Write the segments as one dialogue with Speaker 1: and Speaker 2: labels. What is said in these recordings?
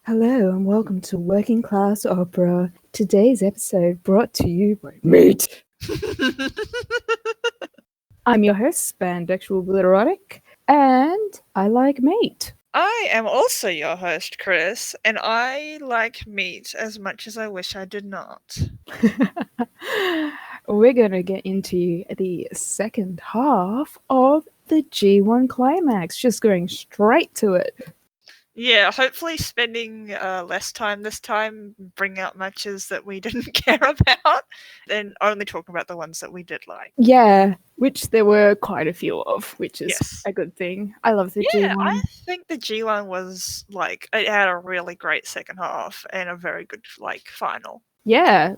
Speaker 1: Hello and welcome to Working Class Opera. Today's episode brought to you by Meat. I'm your host, Spandexual Glitterotic, and I like meat.
Speaker 2: I am also your host, Chris, and I like meat as much as I wish I did not.
Speaker 1: We're going to get into the second half of the G1 climax, just going straight to it.
Speaker 2: Yeah, hopefully spending less time this time, bring out matches that we didn't care about, and only talk about the ones that we did like.
Speaker 1: Yeah, which there were quite a few of, which is
Speaker 2: Yes.
Speaker 1: a good thing. I love the
Speaker 2: Yeah,
Speaker 1: G1.
Speaker 2: I think the G1 was, it had a really great second half and a very good, final.
Speaker 1: Yeah,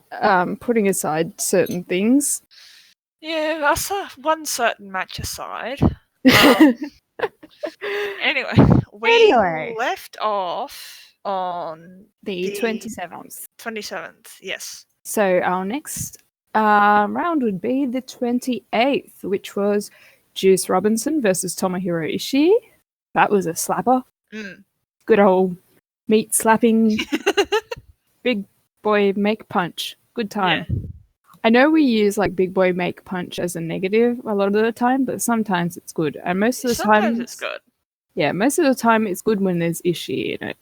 Speaker 1: putting aside certain things.
Speaker 2: Yeah, that's one certain match aside. Anyway, we left off on
Speaker 1: the 27th.
Speaker 2: 27th, yes.
Speaker 1: So our next round would be the 28th, which was Juice Robinson versus Tomohiro Ishii. That was a slapper. Good old meat slapping, big boy make punch. Good time. Yeah. I know we use big boy make punch as a negative a lot of the time, but sometimes it's good. And most of the time
Speaker 2: it's good.
Speaker 1: Yeah, most of the time it's good when there's Ishii in it.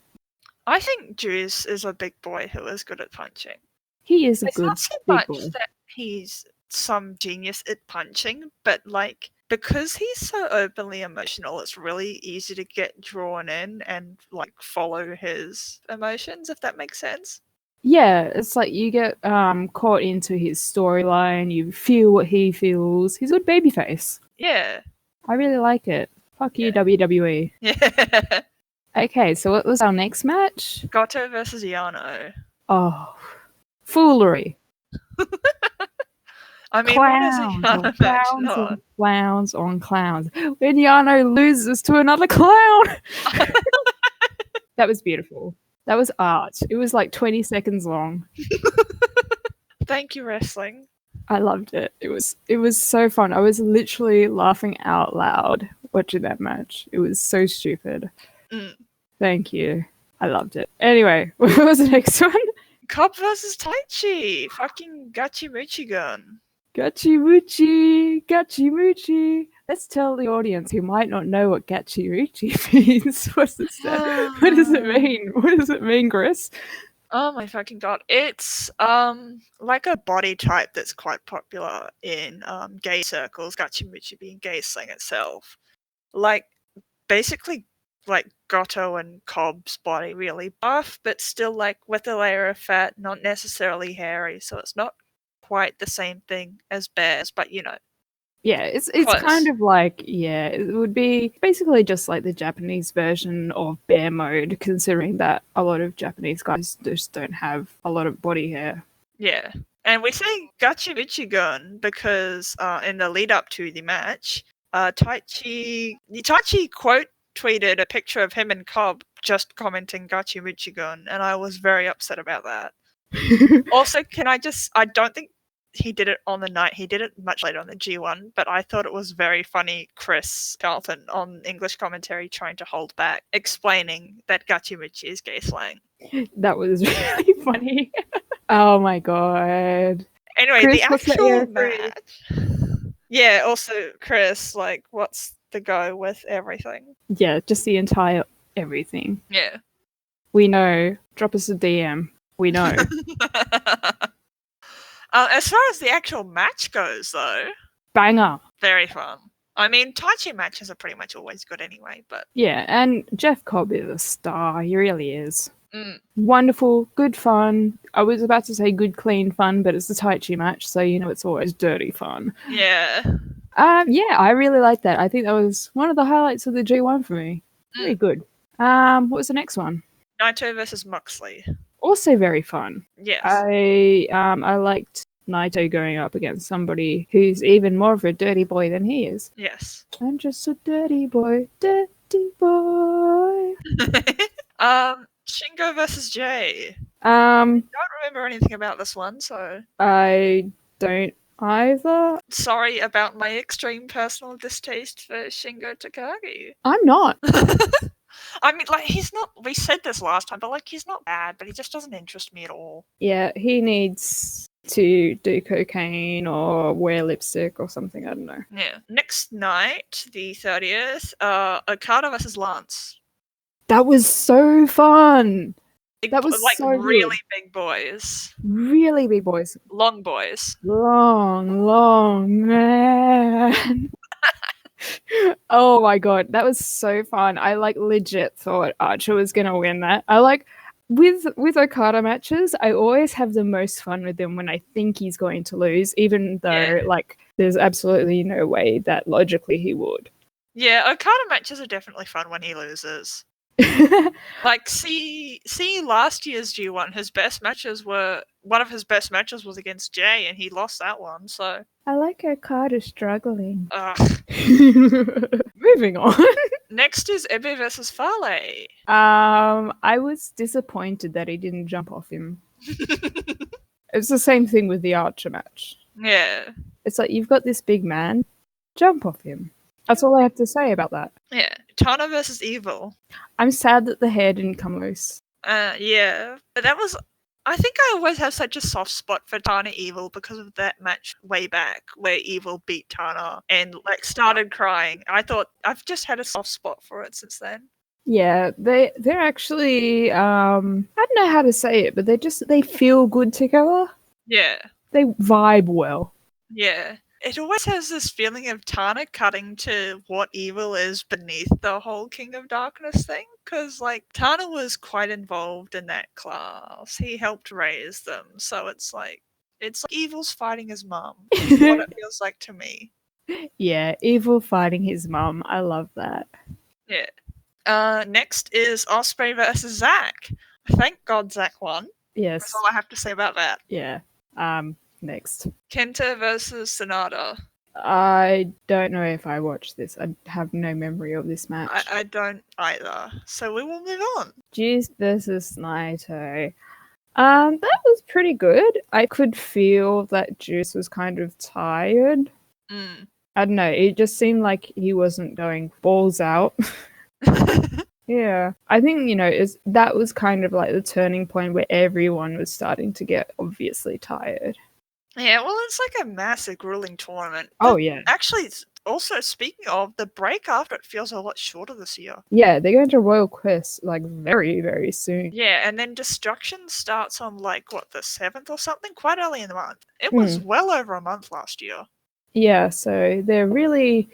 Speaker 2: I think Juice is a big boy who is good at punching.
Speaker 1: He is a good
Speaker 2: not so
Speaker 1: big
Speaker 2: much
Speaker 1: boy.
Speaker 2: that he's some genius at punching, but because he's so openly emotional, it's really easy to get drawn in and follow his emotions, if that makes sense.
Speaker 1: Yeah, it's like you get caught into his storyline, you feel what he feels. He's a good babyface.
Speaker 2: Yeah.
Speaker 1: I really like it. Fuck you, WWE.
Speaker 2: Yeah.
Speaker 1: Okay, so what was our next match?
Speaker 2: Goto versus Yano.
Speaker 1: Oh, foolery.
Speaker 2: I mean,
Speaker 1: clowns
Speaker 2: what is a Yano match not?
Speaker 1: Clowns on clowns. When Yano loses to another clown. That was beautiful. That was art. It was 20 seconds long.
Speaker 2: Thank you, wrestling.
Speaker 1: I loved it. It was so fun. I was literally laughing out loud watching that match. It was so stupid. Thank you. I loved it. Anyway, what was the next one?
Speaker 2: Cobb versus Taichi. Fucking Gachimuchi gun.
Speaker 1: Gachimuchi. Let's tell the audience who might not know what Gachimuchi means. What does it mean? What does it mean, Chris?
Speaker 2: Oh my fucking god. It's like a body type that's quite popular in gay circles, Gachimuchi being gay slang itself. Basically Goto and Cobb's body, really buff, but still with a layer of fat, not necessarily hairy, so it's not quite the same thing as Bears, but
Speaker 1: yeah, it's kind of it would be basically just like the Japanese version of bear mode, considering that a lot of Japanese guys just don't have a lot of body hair.
Speaker 2: Yeah, and we say Gachimuchi gun because in the lead up to the match, Taichi quote tweeted a picture of him and Cobb just commenting Gachimuchi gun, and I was very upset about that. Also, I don't think he did it on the night. He did it much later on the G1, but I thought it was very funny. Chris Carlton on English commentary trying to hold back, explaining that Gachimuchi is gay slang.
Speaker 1: That was really funny. Oh my god.
Speaker 2: Anyway, Chris, the actual match. Yeah, also, Chris, what's the go with everything?
Speaker 1: Yeah, just the entire everything.
Speaker 2: Yeah.
Speaker 1: We know. Drop us a DM. We know.
Speaker 2: As far as the actual match goes, though...
Speaker 1: Banger.
Speaker 2: Very fun. I mean, Taichi matches are pretty much always good anyway, but...
Speaker 1: Yeah, and Jeff Cobb is a star. He really is. Wonderful, good fun. I was about to say good, clean fun, but it's a Taichi match, so it's always dirty fun.
Speaker 2: Yeah.
Speaker 1: Yeah, I really like that. I think that was one of the highlights of the G1 for me. Very good. What was the next one?
Speaker 2: Naito versus Moxley.
Speaker 1: Also very fun.
Speaker 2: Yes.
Speaker 1: I liked Naito going up against somebody who's even more of a dirty boy than he is.
Speaker 2: Yes.
Speaker 1: I'm just a dirty boy, dirty boy.
Speaker 2: Shingo versus Jay. I don't remember anything about this one, so...
Speaker 1: I don't either.
Speaker 2: Sorry about my extreme personal distaste for Shingo Takagi.
Speaker 1: I'm not.
Speaker 2: I mean, like, he's not. We said this last time, but like, he's not bad, but he just doesn't interest me at all.
Speaker 1: Yeah, he needs to do cocaine or wear lipstick or something. I don't know.
Speaker 2: Yeah. Next night, the 30th, Okada versus Lance.
Speaker 1: That was so fun. That was
Speaker 2: like
Speaker 1: so
Speaker 2: really
Speaker 1: good.
Speaker 2: big boys.
Speaker 1: Really big boys.
Speaker 2: Long boys.
Speaker 1: Long man. Oh my god, that was so fun. I like legit thought Archer was gonna win that. I like with Okada matches, I always have the most fun with him when I think he's going to lose, even though like there's absolutely no way that logically he would.
Speaker 2: Yeah, Okada matches are definitely fun when he loses. Like, see last year's G1, his best matches were one of his best matches was against Jay, and he lost that one. So
Speaker 1: I like Okada struggling.
Speaker 2: Ugh.
Speaker 1: Moving on.
Speaker 2: Next is Ebe versus Fale.
Speaker 1: I was disappointed that he didn't jump off him. It's the same thing with the Archer match.
Speaker 2: Yeah.
Speaker 1: It's like, you've got this big man, jump off him. That's all I have to say about that.
Speaker 2: Yeah. Tana versus Evil.
Speaker 1: I'm sad that the hair didn't come loose.
Speaker 2: Yeah. But that was... I think I always have such a soft spot for Tana Evil because of that match way back where Evil beat Tana and like started crying. I thought I've just had a soft spot for it since then.
Speaker 1: Yeah, they're actually I don't know how to say it, but they feel good together.
Speaker 2: Yeah.
Speaker 1: They vibe well.
Speaker 2: Yeah. It always has this feeling of Tana cutting to what Evil is beneath the whole King of Darkness thing. Because, like, Tana was quite involved in that class. He helped raise them. So it's like Evil's fighting his mum. What it feels like to me.
Speaker 1: Yeah, Evil fighting his mum. I love that.
Speaker 2: Yeah. Next is Ospreay versus Zack. Thank God Zack won.
Speaker 1: Yes.
Speaker 2: That's all I have to say about that.
Speaker 1: Yeah. Next.
Speaker 2: Kenta versus Sonata.
Speaker 1: I don't know if I watched this. I have no memory of this match.
Speaker 2: I don't either. So we will move on.
Speaker 1: Juice versus Naito. That was pretty good. I could feel that Juice was kind of tired. I don't know. It just seemed like he wasn't going balls out. Yeah. I think, that was kind of like the turning point where everyone was starting to get obviously tired.
Speaker 2: Yeah, well, it's like a massive grueling tournament.
Speaker 1: Oh, yeah.
Speaker 2: Actually, also, speaking of, the break after it feels a lot shorter this year.
Speaker 1: Yeah, they're going to Royal Quest, like, very, very soon.
Speaker 2: Yeah, and then Destruction starts on, like, what, the 7th or something? Quite early in the month. It was well over a month last year.
Speaker 1: Yeah, so they're really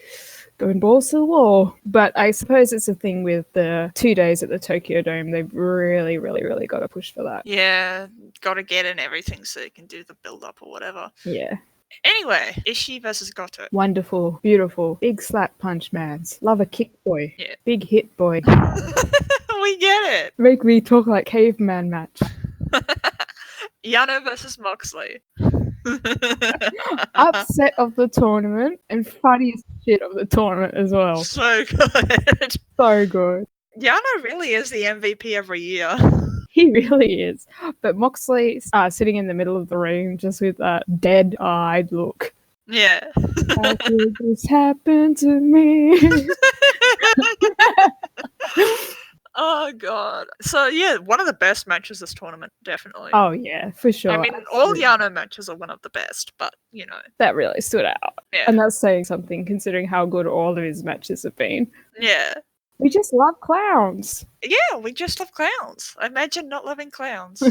Speaker 1: going balls to the wall. But I suppose it's a thing with the 2 days at the Tokyo Dome. They've really, really, really got to push for that.
Speaker 2: Yeah, got to get in everything so you can do the build-up or whatever.
Speaker 1: Yeah.
Speaker 2: Anyway, Ishii versus Goto.
Speaker 1: Wonderful, beautiful, big slap punch mans. Love a kick boy.
Speaker 2: Yeah.
Speaker 1: Big hit boy.
Speaker 2: We get it.
Speaker 1: Make me talk like caveman match.
Speaker 2: Yano versus Moxley.
Speaker 1: Upset of the tournament and funniest shit of the tournament as well.
Speaker 2: So good.
Speaker 1: So good.
Speaker 2: Yano really is the MVP every year.
Speaker 1: He really is. But Moxley sitting in the middle of the ring just with that dead-eyed look.
Speaker 2: Yeah.
Speaker 1: How could this happen to me?
Speaker 2: Oh, God. So, yeah, one of the best matches this tournament, definitely.
Speaker 1: Oh, yeah, for sure.
Speaker 2: I mean, all Yano matches are one of the best, but,
Speaker 1: That really stood out.
Speaker 2: Yeah.
Speaker 1: And that's saying something, considering how good all of his matches have been.
Speaker 2: Yeah.
Speaker 1: We just love clowns.
Speaker 2: Yeah, we just love clowns. Imagine not loving clowns.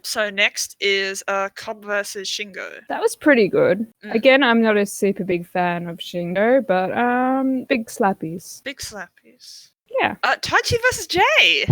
Speaker 2: So next is Cobb versus Shingo.
Speaker 1: That was pretty good. Again, I'm not a super big fan of Shingo, but big slappies.
Speaker 2: Big slappies.
Speaker 1: Yeah.
Speaker 2: Taichi versus Jay.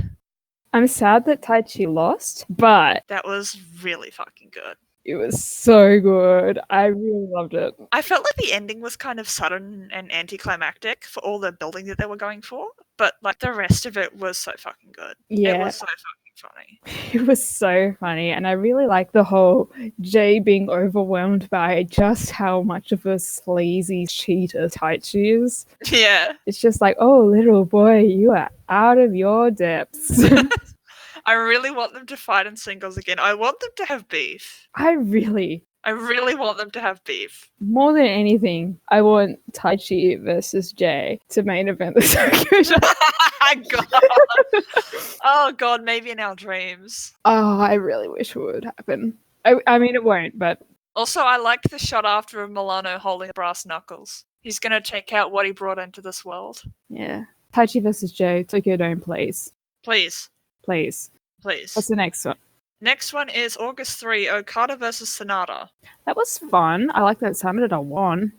Speaker 1: I'm sad that Taichi lost, but
Speaker 2: that was really fucking good.
Speaker 1: It was so good. I really loved it.
Speaker 2: I felt like the ending was kind of sudden and anticlimactic for all the building that they were going for, but like the rest of it was so fucking good.
Speaker 1: Yeah.
Speaker 2: It was so fucking funny.
Speaker 1: It was so funny, and I really like the whole Jay being overwhelmed by just how much of a sleazy cheater Taichi is.
Speaker 2: Yeah.
Speaker 1: It's just like, oh, little boy, you are out of your depths.
Speaker 2: I really want them to fight in singles again. I want them to have beef.
Speaker 1: I really,
Speaker 2: I really want them to have beef.
Speaker 1: More than anything, I want Taichi versus Jay to main event the Tokyo
Speaker 2: God. Oh God, maybe in our dreams.
Speaker 1: Oh, I really wish it would happen. I mean, it won't, but...
Speaker 2: Also, I liked the shot after of Milano holding the brass knuckles. He's going to check out what he brought into this world.
Speaker 1: Yeah. Taichi versus Jay, Tokyo Dome, please.
Speaker 2: Please.
Speaker 1: Please.
Speaker 2: Please.
Speaker 1: What's the next one?
Speaker 2: Next one is August 3, Okada versus Sonata.
Speaker 1: That was fun. I like that Sanada won.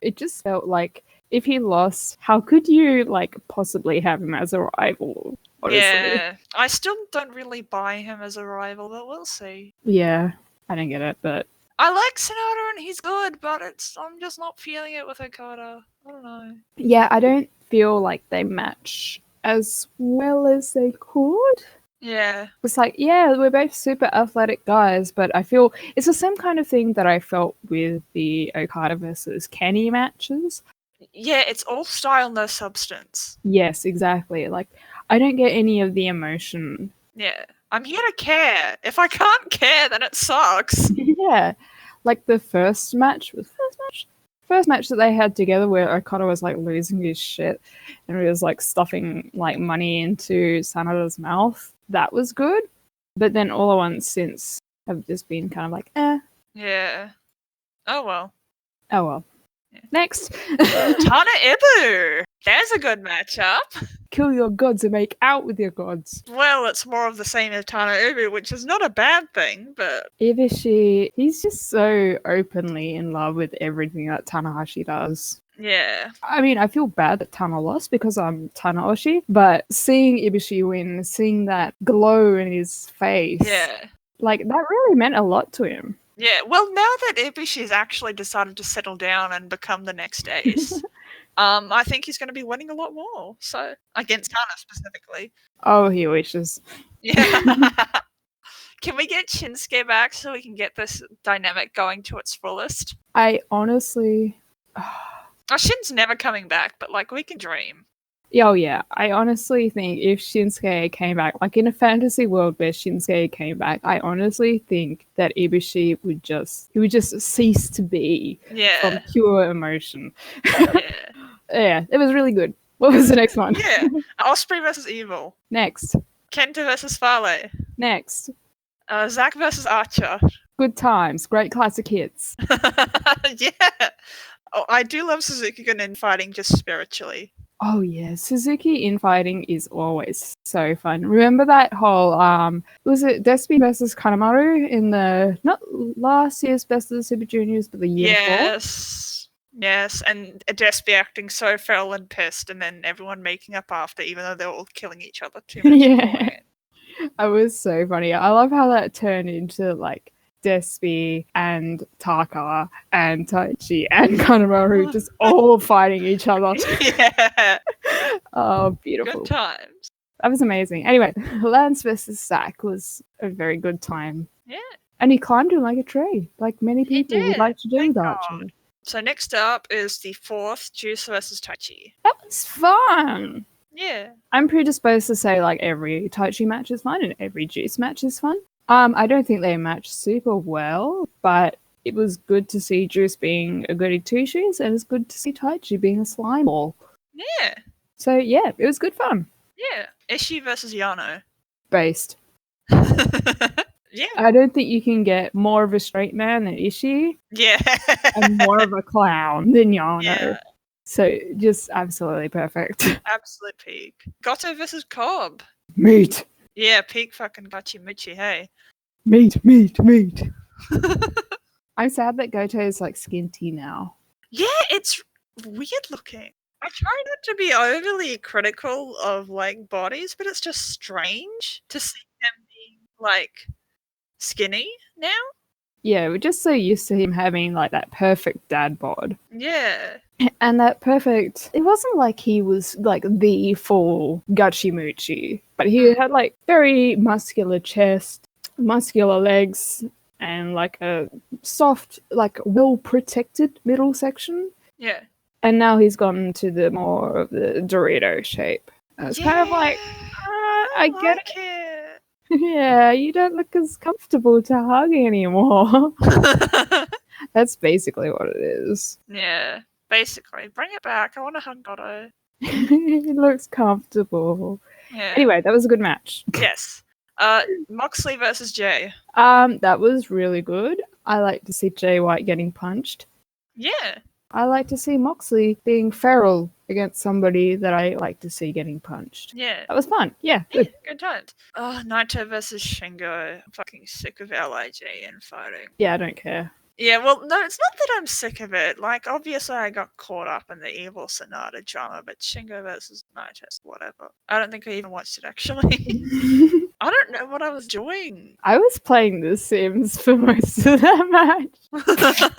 Speaker 1: It just felt like if he lost, how could you like possibly have him as a rival? Honestly.
Speaker 2: Yeah, I still don't really buy him as a rival, but we'll see.
Speaker 1: Yeah, I don't get it, but
Speaker 2: I like Sonata and he's good, but I'm just not feeling it with Okada. I don't know.
Speaker 1: Yeah, I don't feel like they match as well as they could.
Speaker 2: Yeah.
Speaker 1: It's like, yeah, we're both super athletic guys, but I feel it's the same kind of thing that I felt with the Okada versus Kenny matches.
Speaker 2: Yeah, it's all style, no substance.
Speaker 1: Yes, exactly. Like, I don't get any of the emotion.
Speaker 2: Yeah. I'm here to care. If I can't care, then it sucks.
Speaker 1: Yeah. Like the first match that they had together where Okada was like losing his shit and he was like stuffing like money into Sanada's mouth. That was good. But then all the ones since have just been kind of like, eh.
Speaker 2: Yeah. Oh well.
Speaker 1: Oh well. Yeah. Next.
Speaker 2: Tana Ibu. There's a good matchup.
Speaker 1: Kill your gods and make out with your gods.
Speaker 2: Well, it's more of the same as Tana Ibu, which is not a bad thing, but...
Speaker 1: Ibushi, he's just so openly in love with everything that Tanahashi does.
Speaker 2: Yeah.
Speaker 1: I mean, I feel bad that Tana lost because I'm Tanahashi, but seeing Ibushi win, seeing that glow in his face,
Speaker 2: yeah,
Speaker 1: like, that really meant a lot to him.
Speaker 2: Yeah, well, now that Ibushi's actually decided to settle down and become the next Ace... I think he's going to be winning a lot more. So against Tana specifically.
Speaker 1: Oh, he wishes.
Speaker 2: Yeah. Can we get Shinsuke back so we can get this dynamic going to its fullest?
Speaker 1: I honestly...
Speaker 2: Shin's never coming back, but like we can dream.
Speaker 1: Oh yeah, I honestly think if Shinsuke came back, like in a fantasy world where Shinsuke came back, I honestly think that Ibushi would just cease to be from pure emotion.
Speaker 2: Yeah.
Speaker 1: Yeah, it was really good. What was the next one?
Speaker 2: Yeah, Osprey versus Evil.
Speaker 1: Next.
Speaker 2: Kenta versus Fale.
Speaker 1: Next.
Speaker 2: Zack versus Archer.
Speaker 1: Good times, great classic hits.
Speaker 2: Yeah. Oh, I do love Suzuki-gun in fighting just spiritually.
Speaker 1: Oh yeah, Suzuki infighting is always so fun. Remember that whole was it Despy versus Kanemaru in the not last year's Best of the Super Juniors, but the year before?
Speaker 2: Yes, and Despy acting so feral and pissed, and then everyone making up after, even though they're all killing each other too much.
Speaker 1: Yeah, it was so funny. I love how that turned into like Despy and Taka and Taichi and Kanemaru just all fighting each other.
Speaker 2: Yeah.
Speaker 1: Oh, beautiful.
Speaker 2: Good times.
Speaker 1: That was amazing. Anyway, Lance versus Zack was a very good time.
Speaker 2: Yeah.
Speaker 1: And he climbed him like a tree, like many people would like to do with Archer.
Speaker 2: So next up is the fourth, Juice versus Taichi.
Speaker 1: That was fun.
Speaker 2: Yeah.
Speaker 1: I'm predisposed to say like every Taichi match is fun and every Juice match is fun. I don't think they matched super well, but it was good to see Juice being a goody two-shoes, and it's good to see Taichi being a slime ball.
Speaker 2: Yeah.
Speaker 1: So yeah, it was good fun.
Speaker 2: Yeah. Ishii versus Yano.
Speaker 1: Based.
Speaker 2: Yeah.
Speaker 1: I don't think you can get more of a straight man than Ishii.
Speaker 2: Yeah.
Speaker 1: And more of a clown than Yano.
Speaker 2: Yeah.
Speaker 1: So just absolutely perfect.
Speaker 2: Absolute peak. Goto versus Cobb.
Speaker 1: Meat.
Speaker 2: Yeah, peak fucking Gachimuchi, hey.
Speaker 1: Meat. I'm sad that Goto is like skinty now.
Speaker 2: Yeah, it's weird looking. I try not to be overly critical of like bodies, but it's just strange to see him being like skinny now. Yeah,
Speaker 1: we're just so used to him having like that perfect dad bod.
Speaker 2: Yeah.
Speaker 1: And that perfect, it wasn't like he was like the full Gachimuchi, but he had like very muscular chest, muscular legs, and like a soft, like well-protected middle section.
Speaker 2: Yeah.
Speaker 1: And now he's gone to the more of the Dorito shape. And it's kind of like, I get it. Yeah, you don't look as comfortable to hug anymore. That's basically what it is.
Speaker 2: Yeah, basically. Bring it back. I want to hug Otto.
Speaker 1: It looks comfortable.
Speaker 2: Yeah.
Speaker 1: Anyway, that was a good match.
Speaker 2: Yes. Moxley versus Jay.
Speaker 1: That was really good. I like to see Jay White getting punched.
Speaker 2: Yeah.
Speaker 1: I like to see Moxley being feral against somebody that I like to see getting punched.
Speaker 2: Yeah.
Speaker 1: That was fun. Yeah, good.
Speaker 2: Good times. Naito versus Shingo. I'm fucking sick of LIJ and fighting.
Speaker 1: Yeah, I don't care.
Speaker 2: Yeah, well, no, it's not that I'm sick of it. Like, obviously, I got caught up in the Evil Sonata drama, but Shingo versus Naito, whatever. I don't think I even watched it, actually. I don't know what I was doing.
Speaker 1: I was playing The Sims for most of that match.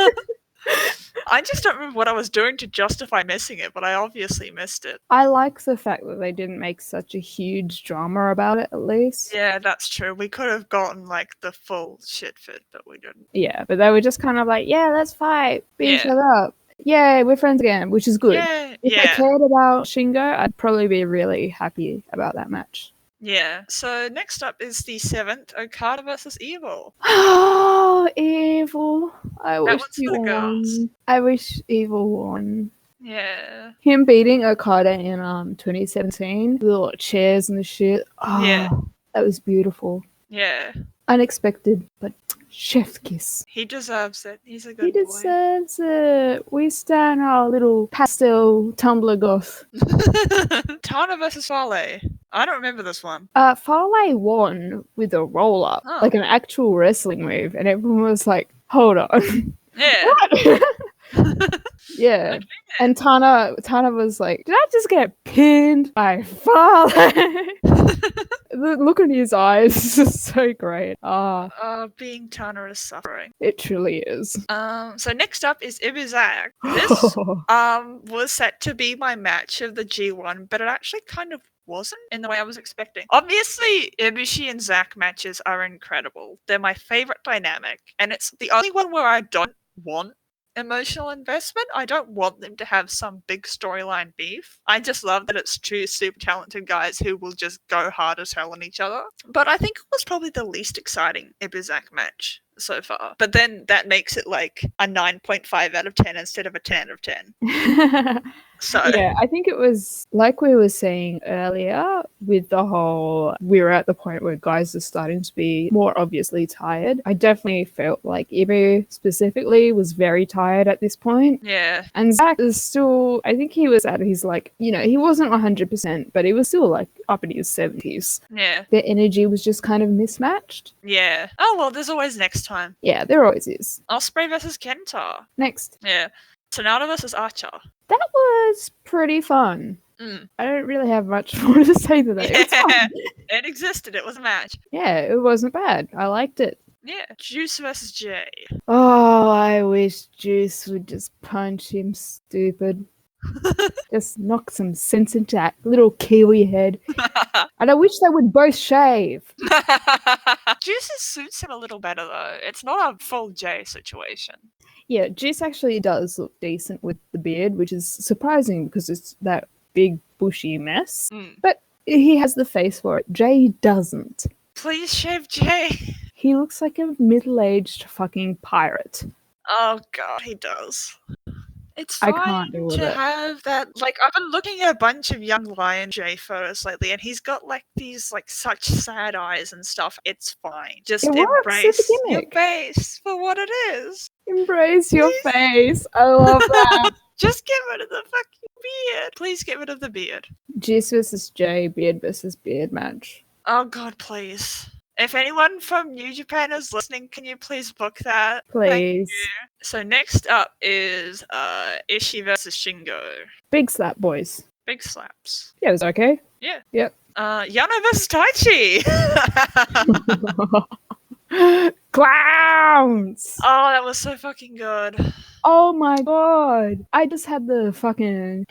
Speaker 2: I just don't remember what I was doing to justify missing it, but I obviously missed it.
Speaker 1: I like the fact that they didn't make such a huge drama about it, at least.
Speaker 2: Yeah, that's true. We could have gotten, like, the full shit fit, but we didn't.
Speaker 1: Yeah, but they were just kind of like, yeah, let's fight, beat each
Speaker 2: Yeah.
Speaker 1: other up. Yeah, we're friends again, which is good.
Speaker 2: Yeah,
Speaker 1: If I cared about Shingo, I'd probably be really happy about that match.
Speaker 2: Yeah. So next up is the 7th, Okada versus Evil.
Speaker 1: Oh, Evil. I
Speaker 2: That
Speaker 1: wish
Speaker 2: one's
Speaker 1: he
Speaker 2: for the girls.
Speaker 1: won. I wish Evil won.
Speaker 2: Yeah.
Speaker 1: Him beating Okada in 2017 with all the chairs and the shit. Oh,
Speaker 2: Yeah.
Speaker 1: that was beautiful.
Speaker 2: Yeah.
Speaker 1: Unexpected, but chef's kiss.
Speaker 2: He deserves it. He's a good
Speaker 1: He
Speaker 2: boy.
Speaker 1: deserves it. We stand our little pastel Tumblr goth.
Speaker 2: Tana versus Fale. I don't remember this one.
Speaker 1: Farley won with a roll up,
Speaker 2: Oh.
Speaker 1: like an actual wrestling move, and everyone was like, "Hold on,
Speaker 2: Yeah.
Speaker 1: what?" Yeah,
Speaker 2: Okay.
Speaker 1: and Tana was like, "Did I just get pinned by Farley?" The look in his eyes is so great.
Speaker 2: Being Tana is suffering.
Speaker 1: It truly is.
Speaker 2: So next up is Ibizak. This was set to be my match of the G1, but it actually kind of wasn't in the way I was expecting. Obviously, Ibushi and Zack matches are incredible. They're my favorite dynamic, and it's the only one where I don't want emotional investment. I don't want them to have some big storyline beef. I just love that it's two super talented guys who will just go hard as hell on each other. But I think it was probably the least exciting Ibizak match so far. But then that makes it like a 9.5 out of 10 instead of a 10 out of 10. So
Speaker 1: yeah, I think it was like we were saying earlier with the whole, we're at the point where guys are starting to be more obviously tired. I definitely felt like Ibu specifically was very tired at this point.
Speaker 2: Yeah.
Speaker 1: And Zack is still, I think he was at his like, he wasn't 100%, but he was still like up in his 70s.
Speaker 2: Yeah.
Speaker 1: Their energy was just kind of mismatched.
Speaker 2: Yeah. Oh, well, there's always next time.
Speaker 1: Yeah, there always is.
Speaker 2: Ospreay versus Kenta.
Speaker 1: Next.
Speaker 2: Yeah. Sonata versus Archer.
Speaker 1: That was pretty fun.
Speaker 2: Mm.
Speaker 1: I don't really have much more to say to that.
Speaker 2: Yeah. It existed. It was a match.
Speaker 1: Yeah, it wasn't bad. I liked it.
Speaker 2: Yeah. Juice versus Jay.
Speaker 1: Oh, I wish Juice would just punch him stupid. Just knock some sense into that little Kiwi head. And I wish they would both shave.
Speaker 2: Juice's suits him a little better, though. It's not a full Jay situation.
Speaker 1: Yeah, Juice actually does look decent with the beard, which is surprising because it's that big bushy mess.
Speaker 2: Mm.
Speaker 1: But he has the face for it. Jay doesn't.
Speaker 2: Please shave Jay.
Speaker 1: He looks like a middle-aged fucking pirate.
Speaker 2: Oh god, he does. It's
Speaker 1: I
Speaker 2: fine
Speaker 1: can't deal with
Speaker 2: to
Speaker 1: it.
Speaker 2: have that. Like, I've been looking at a bunch of young Lion Jay photos lately, and he's got like these like such sad eyes and stuff. It's fine. Just
Speaker 1: It works,
Speaker 2: embrace
Speaker 1: it's a
Speaker 2: your
Speaker 1: gimmick.
Speaker 2: face for what it is.
Speaker 1: Embrace your
Speaker 2: Please.
Speaker 1: face. I love that.
Speaker 2: Just get rid of the fucking beard. Please get rid of the beard.
Speaker 1: Juice versus Jay, beard versus beard match.
Speaker 2: Oh god, please. If anyone from New Japan is listening, can you please book that?
Speaker 1: Please.
Speaker 2: So next up is Ishii versus Shingo.
Speaker 1: Big slap, boys.
Speaker 2: Big slaps.
Speaker 1: Yeah, it was okay.
Speaker 2: Yeah.
Speaker 1: Yep.
Speaker 2: Yano versus Taichi.
Speaker 1: Clowns!
Speaker 2: Oh, that was so fucking good.
Speaker 1: Oh my god. I just had the fucking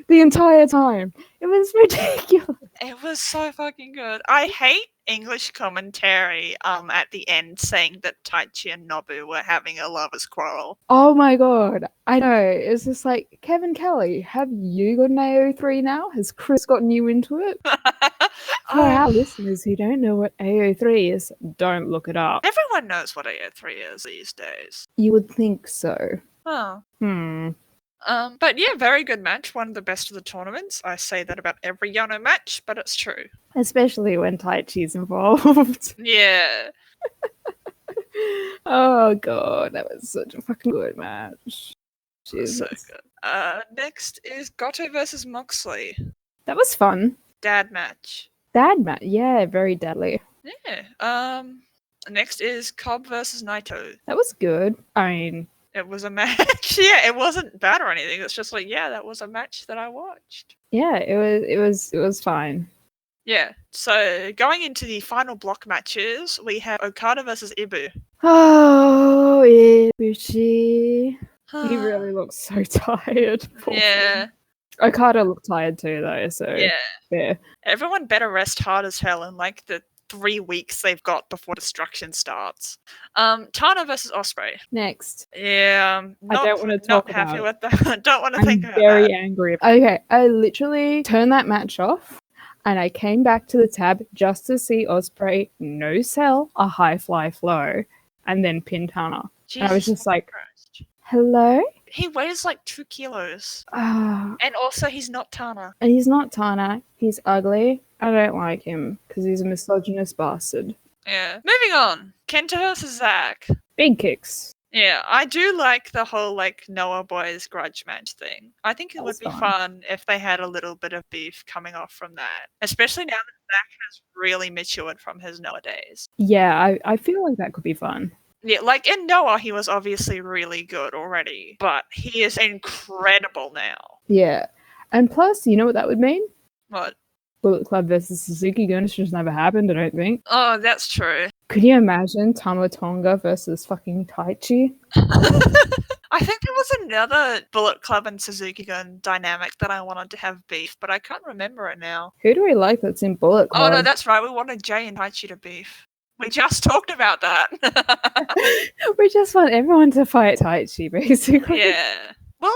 Speaker 1: the entire time. It was ridiculous.
Speaker 2: It was so fucking good. I hate English commentary at the end saying that Taichi and Nobu were having a lovers quarrel.
Speaker 1: Oh my god. I know. It's just like, Kevin Kelly, have you got an AO3 now? Has Chris gotten you into it? For our listeners who don't know what AO3 is, don't look it up.
Speaker 2: Everyone knows what AO3 is these days.
Speaker 1: You would think so.
Speaker 2: Oh.
Speaker 1: But
Speaker 2: yeah, very good match. One of the best of the tournaments. I say that about every Yano match, but it's true.
Speaker 1: Especially when Taichi's involved.
Speaker 2: Yeah.
Speaker 1: Oh god, that was such a fucking good match. Jesus.
Speaker 2: So good. Next is Goto versus Moxley.
Speaker 1: That was fun.
Speaker 2: Dad match.
Speaker 1: Dad match, yeah, very deadly.
Speaker 2: Yeah. Next is Cobb versus Naito.
Speaker 1: That was good. I mean,
Speaker 2: it was a match. Yeah, it wasn't bad or anything. It's just like, yeah, that was a match that I watched.
Speaker 1: Yeah, it was fine.
Speaker 2: Yeah. So going into the final block matches, we have Okada versus Ibu.
Speaker 1: Oh, Ibushi. He really looks so tired.
Speaker 2: Yeah.
Speaker 1: Okada looked tired too, though. So yeah.
Speaker 2: Everyone better rest hard as hell in like the 3 weeks they've got before Destruction starts. Tana versus Ospreay.
Speaker 1: Next.
Speaker 2: Yeah,
Speaker 1: I don't want to talk about
Speaker 2: happy with that. Don't want to think about
Speaker 1: that. I'm very
Speaker 2: that.
Speaker 1: angry. Okay, I literally turned that match off and I came back to the tab just to see Ospreay no sell a high fly flow and then pin Tana. And I was just like, hello?
Speaker 2: He weighs like 2 kilos.
Speaker 1: And
Speaker 2: also, he's not Tana.
Speaker 1: And he's not Tana. He's ugly. I don't like him because he's a misogynist bastard.
Speaker 2: Yeah. Moving on. Kenta versus Zack.
Speaker 1: Big kicks.
Speaker 2: Yeah, I do like the whole like Noah boys grudge match thing. I think it would be fun if they had a little bit of beef coming off from that. Especially now that Zack has really matured from his Noah days.
Speaker 1: Yeah, I feel like that could be fun.
Speaker 2: Yeah, like in Noah, he was obviously really good already, but he is incredible now.
Speaker 1: Yeah. And plus, you know what that would mean?
Speaker 2: What?
Speaker 1: Bullet Club versus Suzuki Gun. It's just never happened, I don't think.
Speaker 2: Oh, that's true.
Speaker 1: Could you imagine Tama Tonga versus fucking Taichi?
Speaker 2: I think there was another Bullet Club and Suzuki Gun dynamic that I wanted to have beef, but I can't remember it now.
Speaker 1: Who do we like that's in Bullet Club?
Speaker 2: Oh, no, that's right. We wanted Jay and Taichi to beef. We just talked about that.
Speaker 1: We just want everyone to fight Taichi, basically.
Speaker 2: Yeah. Well,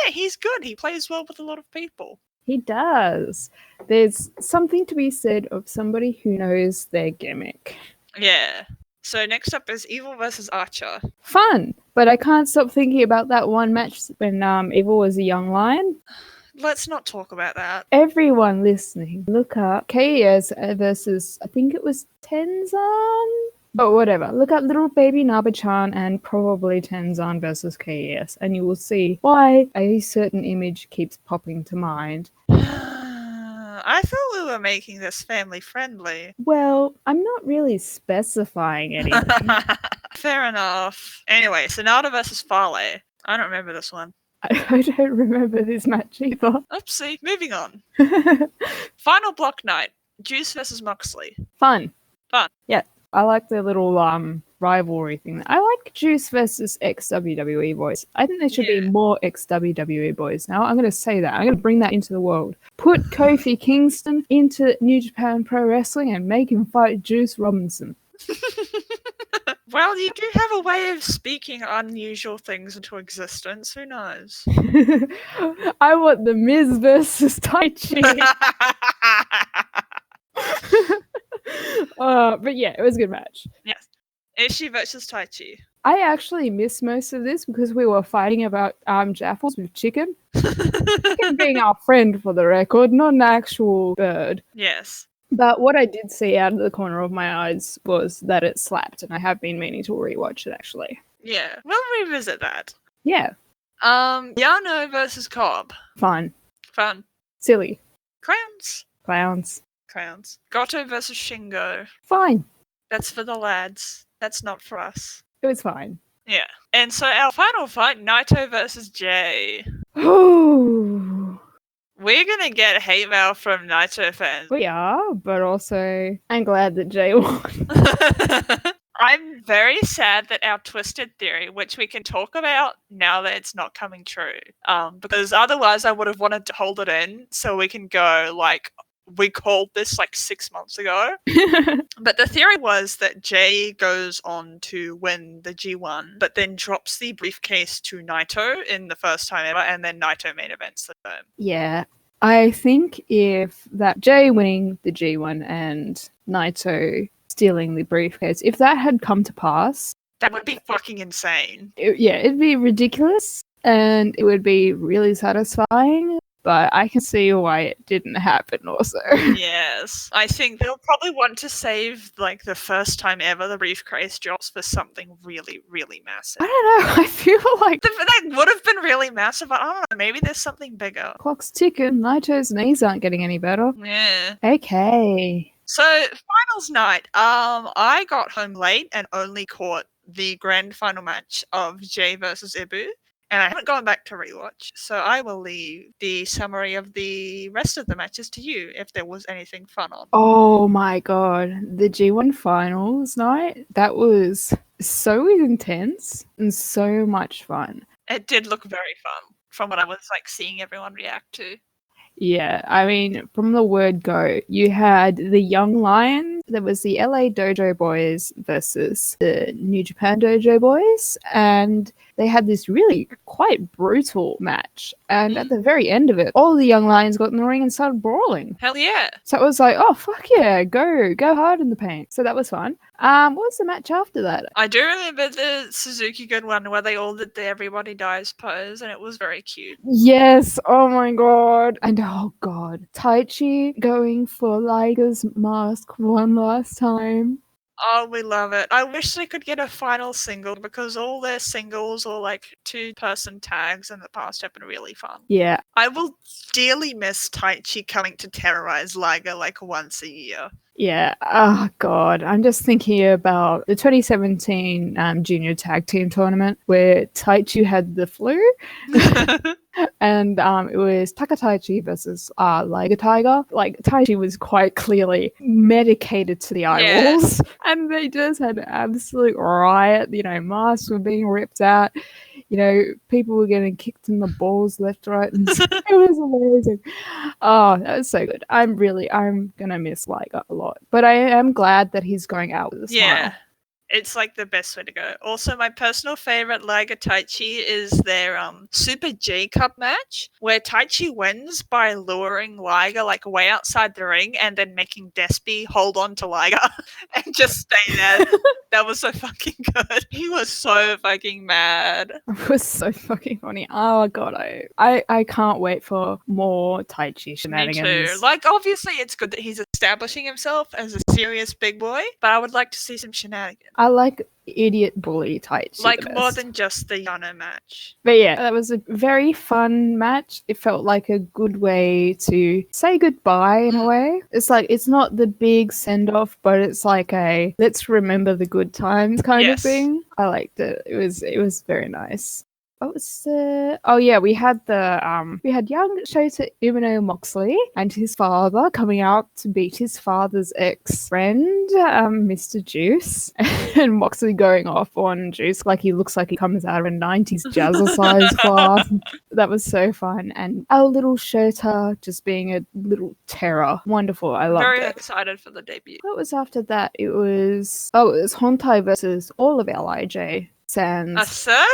Speaker 2: he's good. He plays well with a lot of people.
Speaker 1: He does. There's something to be said of somebody who knows their gimmick.
Speaker 2: Yeah. So next up is Evil versus Archer.
Speaker 1: Fun, but I can't stop thinking about that one match when Evil was a young lion.
Speaker 2: Let's not talk about that.
Speaker 1: Everyone listening, look up KES versus, I think it was Tenzan? But whatever, look up little baby Naba-chan and probably Tenzan versus KES, and you will see why a certain image keeps popping to mind.
Speaker 2: I thought we were making this family friendly.
Speaker 1: Well, I'm not really specifying anything.
Speaker 2: Fair enough. Anyway, Sonata versus Fale. I don't remember this one.
Speaker 1: I don't remember this match either.
Speaker 2: Oopsie. Moving on. Final block night. Juice versus Moxley.
Speaker 1: Fun.
Speaker 2: Yeah.
Speaker 1: I like the little rivalry thing. I like Juice versus ex-WWE boys. I think there should be more ex-WWE boys now. I'm going to say that. I'm going to bring that into the world. Put Kofi Kingston into New Japan Pro Wrestling and make him fight Juice Robinson.
Speaker 2: Well, you do have a way of speaking unusual things into existence. Who knows?
Speaker 1: I want the Miz versus Taichi. But yeah, it was a good match.
Speaker 2: Yes. Ishii versus Taichi.
Speaker 1: I actually missed most of this because we were fighting about jaffles with chicken. Chicken being our friend, for the record, not an actual bird.
Speaker 2: Yes.
Speaker 1: But what I did see out of the corner of my eyes was that it slapped, and I have been meaning to rewatch it, actually.
Speaker 2: Yeah, we'll revisit that.
Speaker 1: Yeah.
Speaker 2: Yano versus Cobb.
Speaker 1: Fun.
Speaker 2: Silly.
Speaker 1: Clowns.
Speaker 2: Goto versus Shingo.
Speaker 1: Fine.
Speaker 2: That's for the lads. That's not for us.
Speaker 1: It was fine.
Speaker 2: Yeah. And so our final fight, Naito versus Jay.
Speaker 1: Ooh.
Speaker 2: We're gonna get hate mail from Naito fans.
Speaker 1: We are, but also I'm glad that Jay won.
Speaker 2: I'm very sad that our twisted theory, which we can talk about now that it's not coming true, because otherwise I would have wanted to hold it in so we can go like we called this like 6 months ago. But the theory was that Jay goes on to win the G1, but then drops the briefcase to Naito in the first time ever, and then Naito main events the term.
Speaker 1: Yeah. I think if that Jay winning the G1 and Naito stealing the briefcase, if that had come to pass,
Speaker 2: that would be fucking insane.
Speaker 1: It'd be ridiculous and it would be really satisfying. But I can see why it didn't happen also.
Speaker 2: Yes. I think they'll probably want to save, like, the first time ever the briefcase drops for something really, really massive.
Speaker 1: I don't know. I feel like...
Speaker 2: That would have been really massive, but I don't know. Maybe there's something bigger.
Speaker 1: Clock's ticking. Naito's knees aren't getting any better.
Speaker 2: Yeah.
Speaker 1: Okay.
Speaker 2: So, finals night. I got home late and only caught the grand final match of Jay versus Ibu. And I haven't gone back to rewatch, so I will leave the summary of the rest of the matches to you, if there was anything fun on.
Speaker 1: Oh my god, the G1 finals night, that was so intense and so much fun.
Speaker 2: It did look very fun, from what I was like seeing everyone react to.
Speaker 1: Yeah, I mean, from the word go, you had the Young Lions, there was the LA Dojo Boys versus the New Japan Dojo Boys, and they had this really quite brutal match. And at the very end of it, all the Young Lions got in the ring and started brawling.
Speaker 2: Hell yeah.
Speaker 1: So it was like, oh, fuck yeah, go hard in the paint. So that was fun. What was the match after that?
Speaker 2: I do remember the Suzuki Gun one where they all did the Everybody Dies pose, and it was very cute.
Speaker 1: Yes, oh my god. And oh god, Taichi going for Liger's mask one last time.
Speaker 2: Oh, we love it. I wish they could get a final single, because all their singles or like 2-person tags in the past have been really fun.
Speaker 1: Yeah.
Speaker 2: I will dearly miss Taichi coming to terrorize Liger like once a year.
Speaker 1: Yeah. Oh god, I'm just thinking about the 2017 junior tag team tournament where Taichi had the flu. And it was Takataichi versus Liger Tiger. Like, Taichi was quite clearly medicated to the eyeballs. Yeah. And they just had an absolute riot. You know, masks were being ripped out. You know, people were getting kicked in the balls left, right, and it was amazing. Oh, that was so good. I'm gonna miss Liger a lot. But I am glad that he's going out with a smile.
Speaker 2: Yeah. It's like the best way to go. Also, my personal favorite Liger Taichi is their Super J Cup match, where Taichi wins by luring Liger like way outside the ring and then making Despy hold on to Liger and just stay there. That was so fucking good. He was so fucking mad.
Speaker 1: It was so fucking funny. Oh god, I can't wait for more Taichi shenanigans.
Speaker 2: Me too. Like, obviously it's good that he's establishing himself as a serious big boy, but I would like to see some shenanigans.
Speaker 1: I like idiot bully Taichi.
Speaker 2: Like, more than just the Yano match.
Speaker 1: But yeah, that was a very fun match. It felt like a good way to say goodbye in a way. It's like, it's not the big send-off, but it's like a let's remember the good times kind of thing. I liked it. It was very nice. What was the... Oh yeah, we had young Shota Umino Moxley and his father coming out to beat his father's ex-friend, Mr. Juice. And Moxley going off on Juice like he looks like he comes out of a 90s jazzercise class. That was so fun. And our little Shota just being a little terror. Wonderful. I loved it.
Speaker 2: Very excited for the debut.
Speaker 1: What was after that? It was Hontai versus all of LIJ. Sans.
Speaker 2: A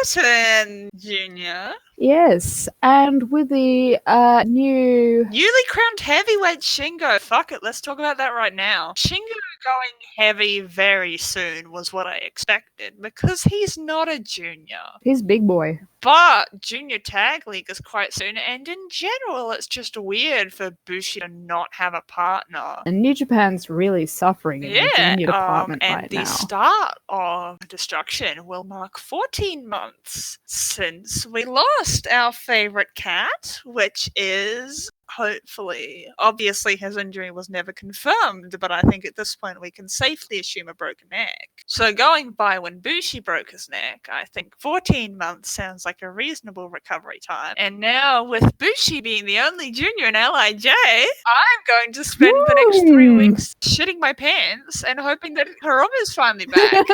Speaker 2: certain Junior.
Speaker 1: Yes, and with the
Speaker 2: newly crowned heavyweight Shingo. Fuck it, let's talk about that right now. Shingo going heavy very soon was what I expected, because he's not a junior.
Speaker 1: He's big boy.
Speaker 2: But Junior Tag League is quite soon, and in general, it's just weird for Bushi to not have a partner.
Speaker 1: And New Japan's really suffering in the junior department right now.
Speaker 2: And the start of Destruction will mark 14 months since we lost our favorite cat, which is... hopefully. Obviously, his injury was never confirmed, but I think at this point we can safely assume a broken neck. So going by when Bushi broke his neck, I think 14 months sounds like a reasonable recovery time. And now, with Bushi being the only junior in LIJ, I'm going to spend the next 3 weeks shitting my pants and hoping that Hiromu's finally back.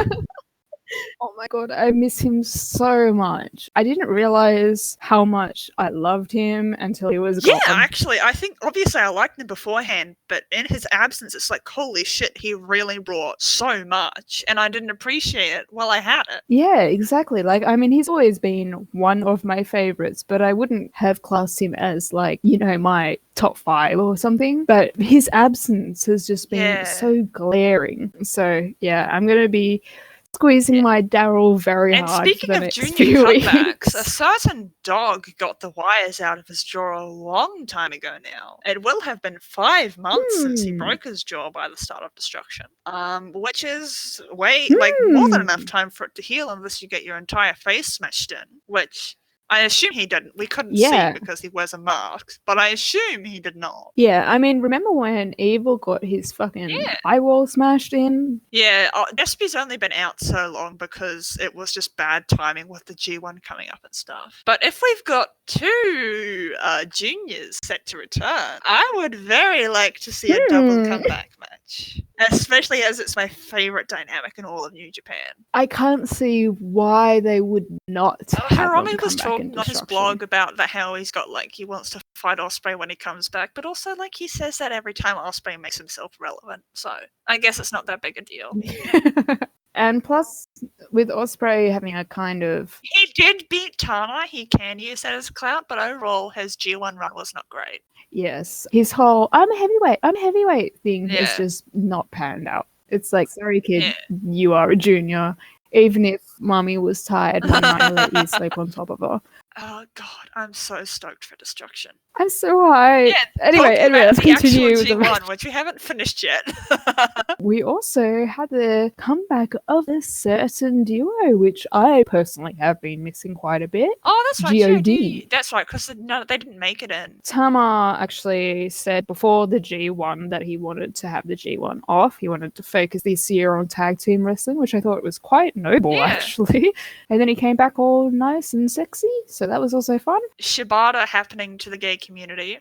Speaker 1: Oh my god, I miss him so much. I didn't realize how much I loved him until he was gone.
Speaker 2: Yeah, actually, I think obviously I liked him beforehand, but in his absence, it's like, holy shit, he really brought so much, and I didn't appreciate it while I had it.
Speaker 1: Yeah, exactly. Like, I mean, he's always been one of my favorites, but I wouldn't have classed him as, like, you know, my top 5 or something. But his absence has just been so glaring. So, yeah, I'm going to be squeezing my Daryl very
Speaker 2: And
Speaker 1: hard for
Speaker 2: speaking
Speaker 1: the
Speaker 2: of
Speaker 1: next
Speaker 2: junior
Speaker 1: few
Speaker 2: comebacks,
Speaker 1: weeks.
Speaker 2: a certain dog got the wires out of his jaw a long time ago now. It will have been 5 months since he broke his jaw by the start of Destruction. Which is more than enough time for it to heal unless you get your entire face smashed in, which I assume he didn't. We couldn't see because he wears a mask, but I assume he did not.
Speaker 1: Yeah, I mean, remember when Evil got his fucking eyeball smashed in?
Speaker 2: Yeah, Despy's only been out so long because it was just bad timing with the G1 coming up and stuff. But if we've got 2 juniors set to return, I would very like to see a double comeback match. Especially as it's my favorite dynamic in all of New Japan.
Speaker 1: I can't see why they would not have
Speaker 2: Hiromi was talking on his blog about how he's got, like, he wants to fight Ospreay when he comes back, but also, like, he says that every time Ospreay makes himself relevant, so I guess it's not that big a deal.
Speaker 1: And plus, with Ospreay having a kind of...
Speaker 2: He did beat Tana, he can use that as clout, but overall his G1 run was not great.
Speaker 1: Yes, his whole I'm a heavyweight thing has just not panned out. It's like, sorry kid, you are a junior. Even if mommy was tired one night, I let you sleep on top of her.
Speaker 2: Oh god, I'm so stoked for Destruction.
Speaker 1: I'm so high.
Speaker 2: Yeah,
Speaker 1: anyway, let's continue with the
Speaker 2: G1, which we haven't finished yet.
Speaker 1: We also had the comeback of a certain duo, which I personally have been missing quite a bit.
Speaker 2: Oh, that's right,
Speaker 1: G.O.D.
Speaker 2: That's right, because they didn't make it in.
Speaker 1: Tama actually said before the G1 that he wanted to have the G1 off. He wanted to focus this year on tag team wrestling, which I thought was quite noble, actually. And then he came back all nice and sexy, so that was also fun.
Speaker 2: Shibata happening to the gay community.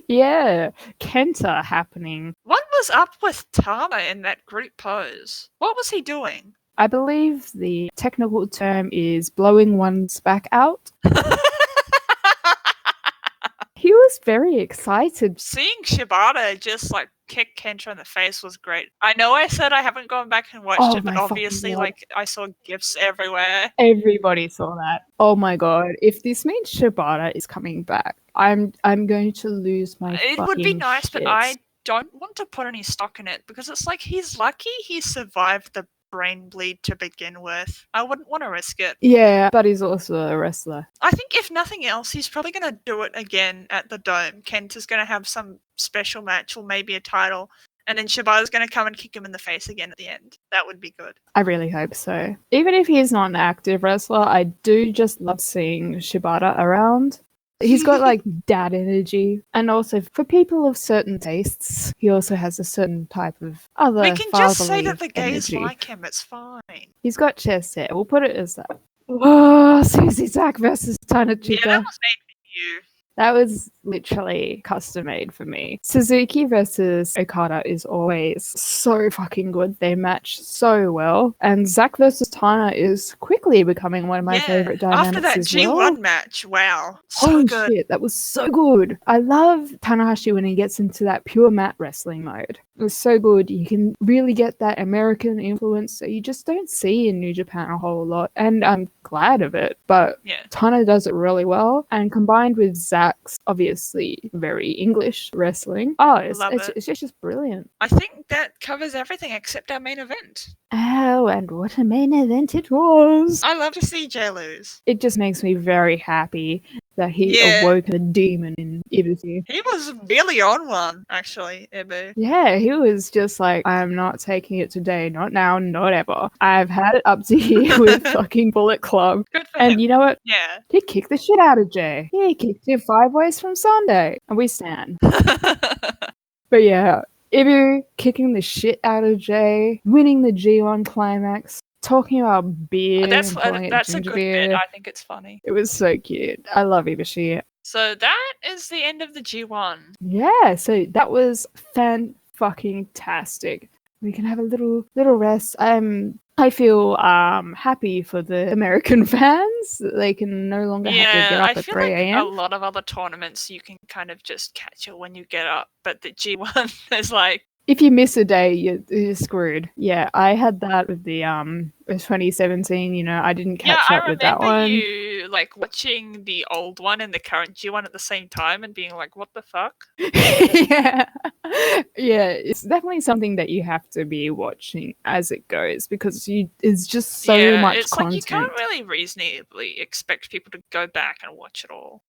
Speaker 1: Yeah, Kenta happening.
Speaker 2: What was up with Tama in that group pose? What was he doing?
Speaker 1: I believe the technical term is blowing one's back out. He was very excited.
Speaker 2: Seeing Shibata just, like, kick Kenta in the face was great. I know I said I haven't gone back and watched it, but obviously, like, I saw GIFs everywhere.
Speaker 1: Everybody saw that. Oh my god. If this means Shibata is coming back, I'm going to lose my fucking
Speaker 2: It would be nice,
Speaker 1: shit.
Speaker 2: but I don't want to put any stock in it, because it's like, he's lucky he survived the brain bleed to begin with. I wouldn't want to risk it.
Speaker 1: Yeah, but he's also a wrestler.
Speaker 2: I think if nothing else, he's probably going to do it again at the Dome. Kent is going to have some special match or maybe a title, and then Shibata's going to come and kick him in the face again at the end. That would be good.
Speaker 1: I really hope so. Even if he's not an active wrestler, I do just love seeing Shibata around. He's got, like, dad energy. And also, for people of certain tastes, he also has a certain type of other
Speaker 2: We can just say that the gays
Speaker 1: energy.
Speaker 2: like him. It's fine.
Speaker 1: He's got chest hair. We'll put it as that. Oh, Susie Zack versus Tana Chica.
Speaker 2: Yeah, that was made for you.
Speaker 1: That was literally custom made for me. Suzuki versus Okada is always so fucking good. They match so well. And Zack versus Tana is quickly becoming one of my favorite dynamics
Speaker 2: after that
Speaker 1: as
Speaker 2: G1
Speaker 1: well.
Speaker 2: match, wow. So
Speaker 1: Holy
Speaker 2: good.
Speaker 1: shit, that was so good. I love Tanahashi when he gets into that pure mat wrestling mode. It was so good. You can really get that American influence that you just don't see in New Japan a whole lot. And I'm glad of it. But Tana does it really well. And combined with Zack's obviously very English wrestling, it's just brilliant.
Speaker 2: I think that covers everything except our main event.
Speaker 1: Oh, and what a main event it was.
Speaker 2: I love to see Jay lose.
Speaker 1: It just makes me very happy that he awoke the demon in Ibushi.
Speaker 2: He was really on one, actually, Ibu.
Speaker 1: Yeah, he was just like, I'm not taking it today, not now, not ever. I've had it up to here with fucking Bullet Club.
Speaker 2: Good for
Speaker 1: and
Speaker 2: him.
Speaker 1: You know what?
Speaker 2: Yeah.
Speaker 1: He kicked the shit out of Jay. He kicked him 5 ways from Sunday. And we stand. But yeah, Ibu kicking the shit out of Jay, winning the G1 climax. Talking about beer.
Speaker 2: That's a good bit. I think it's funny.
Speaker 1: It was so cute. I love Ibushi.
Speaker 2: So that is the end of the G1.
Speaker 1: Yeah, so that was fan-fucking-tastic. We can have a little rest. I'm I feel happy for the American fans. They can no longer have to get up
Speaker 2: I
Speaker 1: at
Speaker 2: feel
Speaker 1: 3
Speaker 2: like a
Speaker 1: a.m.
Speaker 2: lot of other tournaments you can kind of just catch it when you get up, but the G1 is like,
Speaker 1: If you miss a day, you're screwed. Yeah, I had that with the 2017. You know, I didn't catch
Speaker 2: I
Speaker 1: up with that
Speaker 2: remember
Speaker 1: one.
Speaker 2: you like watching the old one and the current G1 at the same time and being like, what the fuck?
Speaker 1: Yeah, yeah, it's definitely something that you have to be watching as it goes because it's just so much
Speaker 2: it's
Speaker 1: content.
Speaker 2: like you can't really reasonably expect people to go back and watch it all.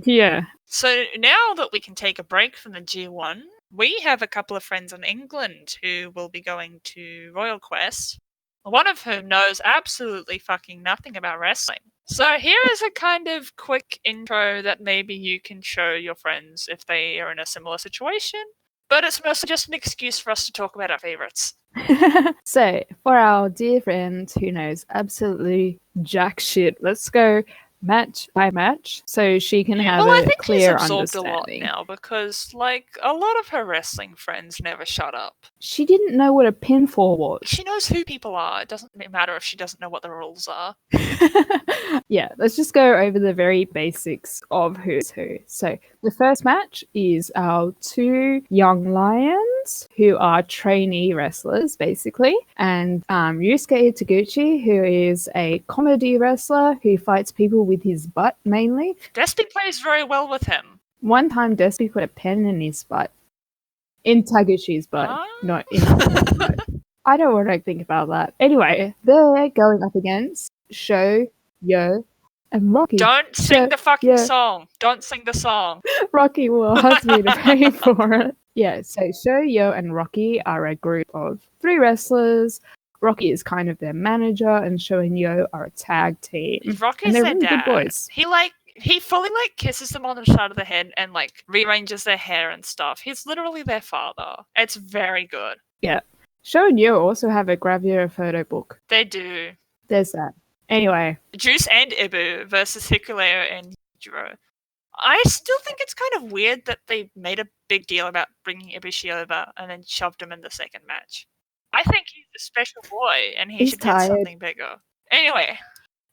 Speaker 1: Yeah.
Speaker 2: So now that we can take a break from the G1, we have a couple of friends in England who will be going to Royal Quest, one of whom knows absolutely fucking nothing about wrestling. So here is a kind of quick intro that maybe you can show your friends if they are in a similar situation, but it's mostly just an excuse for us to talk about our favorites.
Speaker 1: So, for our dear friend who knows absolutely jack shit, let's go match by match so she can have
Speaker 2: I
Speaker 1: a
Speaker 2: think she's
Speaker 1: clear
Speaker 2: absorbed a lot
Speaker 1: understanding.
Speaker 2: now because, like, a lot of her wrestling friends never shut up.
Speaker 1: She didn't know what a pinfall was.
Speaker 2: She knows who people are. It doesn't matter if she doesn't know what the rules are.
Speaker 1: Yeah, let's just go over the very basics of who's who. So, the first match is our two young lions who are trainee wrestlers, basically, and Yusuke Taguchi, who is a comedy wrestler who fights people with his butt mainly.
Speaker 2: Despy plays very well with him.
Speaker 1: One time, Despy put a pen in his butt. In Taguchi's butt, not in his butt. I don't want to think about that. Anyway, they're going up against Sho, Yo, and Rocky.
Speaker 2: Don't sing the fucking song. Don't sing the song.
Speaker 1: Rocky will ask me to pay for it. Yeah, so Sho, Yo, and Rocky are a group of 3 wrestlers. Rocky is kind of their manager, and Sho and Yo are a tag team.
Speaker 2: Rocky's
Speaker 1: and they're
Speaker 2: their
Speaker 1: really
Speaker 2: dad.
Speaker 1: good boys.
Speaker 2: He fully like kisses them on the side of the head and like rearranges their hair and stuff. He's literally their father. It's very good.
Speaker 1: Yeah. Sho and Yo also have a gravure photo book.
Speaker 2: They do.
Speaker 1: There's that. Anyway.
Speaker 2: Juice and Ibu versus Hikuleo and Jiro. I still think it's kind of weird that they made a big deal about bringing Ibushi over and then shoved him in the second match. I think he's a special boy and he should hit something bigger. Anyway,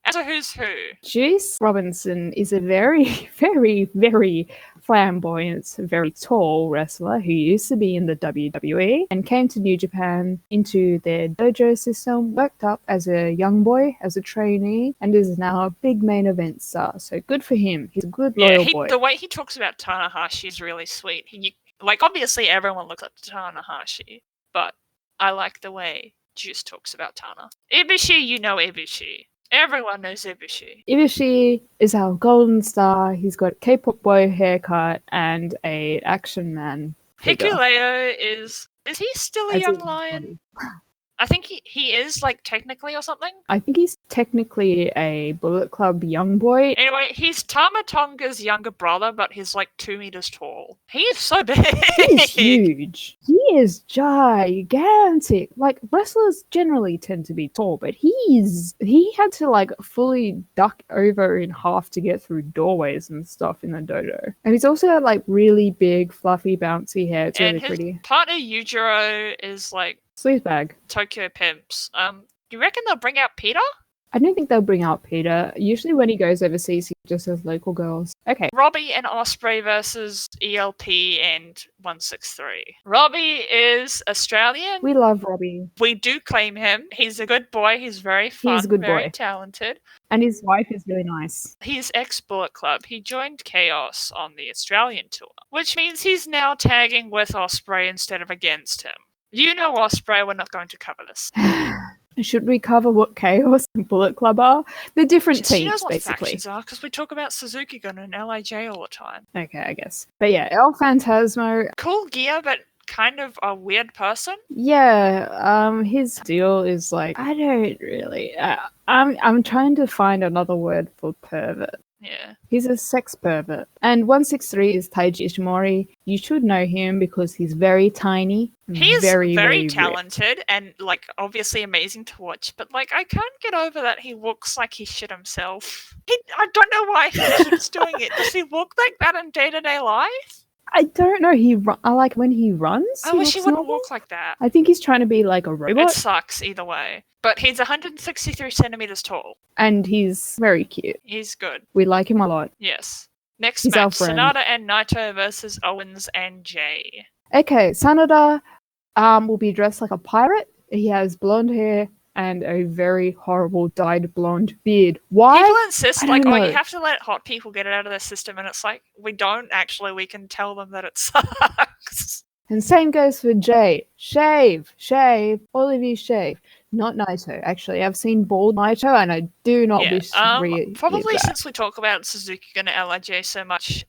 Speaker 2: as a who's who?
Speaker 1: Juice Robinson is a very, very, very flamboyant, very tall wrestler who used to be in the WWE and came to New Japan into their dojo system, worked up as a young boy, as a trainee, and is now a big main event star. So good for him. He's a good, loyal boy.
Speaker 2: The way he talks about Tanahashi is really sweet. Obviously everyone looks up to Tanahashi, but I like the way Juice talks about Tana. Ibushi, you know Ibushi. Everyone knows Ibushi.
Speaker 1: Ibushi is our golden star. He's got a K-pop boy haircut and a action man figure.
Speaker 2: Hikuleo is he still a young lion? I think he is, like, technically or something.
Speaker 1: I think he's technically a Bullet Club young boy.
Speaker 2: Anyway, he's Tama Tonga's younger brother, but he's like 2 meters tall. He is so big.
Speaker 1: He's huge. He is gigantic. Like, wrestlers generally tend to be tall, but he had to like fully duck over in half to get through doorways and stuff in the dojo. And he's also got like really big, fluffy, bouncy hair. It's really pretty.
Speaker 2: His partner Yujiro is like
Speaker 1: sleazebag.
Speaker 2: Tokyo Pimps. You reckon they'll bring out Peter?
Speaker 1: I don't think they'll bring out Peter. Usually when he goes overseas, he just has local girls. Okay.
Speaker 2: Robbie and Osprey versus ELP and 163. Robbie is Australian.
Speaker 1: We love Robbie.
Speaker 2: We do claim him. He's a good boy. He's very fun.
Speaker 1: He's a good
Speaker 2: very
Speaker 1: boy.
Speaker 2: Talented.
Speaker 1: And his wife is really nice.
Speaker 2: He's ex-Bullet Club. He joined Chaos on the Australian tour, which means he's now tagging with Osprey instead of against him. You know Osprey, we're not going to cover this.
Speaker 1: Should we cover what Chaos and Bullet Club are? They're different teams,
Speaker 2: knows what
Speaker 1: basically.
Speaker 2: Factions are because we talk about Suzuki Gun and LIJ all the time.
Speaker 1: Okay, I guess. But yeah, El Phantasmo.
Speaker 2: Cool gear, but kind of a weird person.
Speaker 1: Yeah, his deal is like, I don't really. I'm trying to find another word for pervert.
Speaker 2: Yeah.
Speaker 1: He's a sex pervert. And 163 is Taiji Ishimori. You should know him because he's very tiny.
Speaker 2: He's very talented
Speaker 1: ripped.
Speaker 2: and, like, obviously amazing to watch. But, like, I can't get over that he looks like he shit himself. I don't know why he keeps doing it. Does he look like that in day-to-day life?
Speaker 1: I don't know. I like when he runs.
Speaker 2: I wish he wouldn't
Speaker 1: normal.
Speaker 2: walk like that.
Speaker 1: I think he's trying to be like a robot.
Speaker 2: It sucks either way. But he's 163 centimeters tall.
Speaker 1: And he's very cute.
Speaker 2: He's good.
Speaker 1: We like him a lot.
Speaker 2: Yes. Next
Speaker 1: He's
Speaker 2: match, Sanada and Naito versus Owens and Jay.
Speaker 1: Okay, Sanada will be dressed like a pirate. He has blonde hair and a very horrible dyed blonde beard. Why?
Speaker 2: People insist, like,
Speaker 1: know.
Speaker 2: oh, you have to let hot people get it out of their system, and it's like, we don't actually. We can tell them that it sucks.
Speaker 1: And same goes for Jay. Shave, all of you shave. Not Naito, actually. I've seen bald Naito, and I do not wish
Speaker 2: probably
Speaker 1: that.
Speaker 2: Since we talk about Suzuki and LIJ so much,